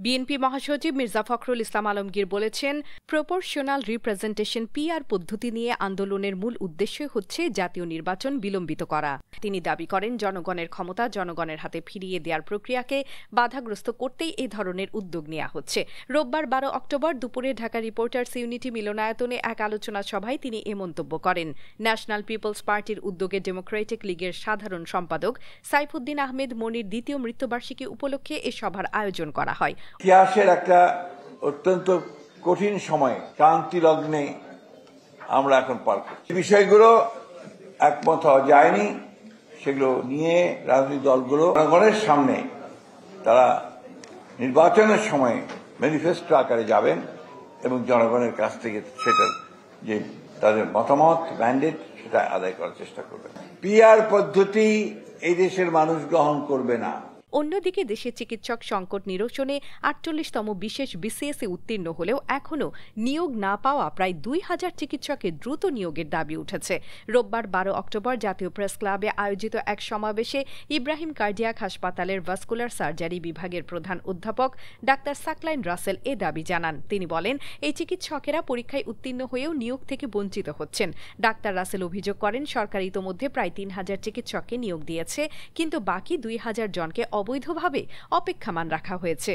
BNP মহাসচিব মির্জা ফখরুল ইসলাম আলমগীর বলেছেন, proportional representation PR পদ্ধতি নিয়ে আন্দোলনের মূল উদ্দেশ্য হচ্ছে জাতীয় নির্বাচন বিলম্বিত করা। তিনি দাবি করেন, জনগণের ক্ষমতা জনগণের হাতে ফিরিয়ে দেওয়ার প্রক্রিয়াকে বাধাগ্রস্ত করতেই এ ধরনের উদ্যোগ নেওয়া হচ্ছে। রোববার 12 অক্টোবর দুপুরে ঢাকা রিপোর্টার্স ইউনিটি মিলনায়তনে এক আলোচনা সভায় তিনি এ মন্তব্য করেন। ন্যাশনাল পিপলস পার্টির উদ্যোগে ডেমোক্রেটিক লীগের সাধারণ সম্পাদক সাইফুদ্দিন আহমেদ মনির দ্বিতীয় মৃত্যুবার্ষিকী উপলক্ষে এ সভার আয়োজন করা হয়। ইতিহাসের একটা অত্যন্ত কঠিন সময়, ক্রান্তি লগ্নে আমরা এখন পার করছি। বিষয়গুলো একমত হওয়া যায়নি, সেগুলো নিয়ে রাজনৈতিক দলগুলো জনগণের সামনে তারা নির্বাচনের সময় ম্যানিফেস্টো আকারে যাবেন এবং জনগণের কাছ থেকে সেটার যে তাদের মতামত, ম্যান্ডেট, সেটা আদায় করার চেষ্টা করবেন। পিআর পদ্ধতি এই দেশের মানুষ গ্রহণ করবে না। অন্যদিকে দেশে চিকিৎসক সংকট নিরসনে 48তম বিশেষ বিসিএসে উত্তীর্ণ হলেও এখনও নিয়োগ না পাওয়া প্রায় 2000 চিকিৎসকের দ্রুত নিয়োগের দাবি উঠেছে। রোববার 12 অক্টোবর জাতীয় প্রেস ক্লাবে আয়োজিত এক সমাবেশে ইব্রাহিম কার্ডিয়াক হাসপাতালের ভাস্কুলার সার্জারি বিভাগের প্রধান অধ্যাপক ডাক্তার সাকলাইন রাসেল এ দাবি জানান। তিনি বলেন, এই চিকিৎসকেরা পরীক্ষায় উত্তীর্ণ হয়েও নিয়োগ থেকে বঞ্চিত হচ্ছেন। ডাক্তার রাসেল অভিযোগ করেন, সরকার ইতোমধ্যে প্রায় 3000 চিকিৎসককে নিয়োগ দিয়েছে, কিন্তু বাকি 2000 জনকে অবৈধভাবে অপেক্ষমাণ রাখা হয়েছে।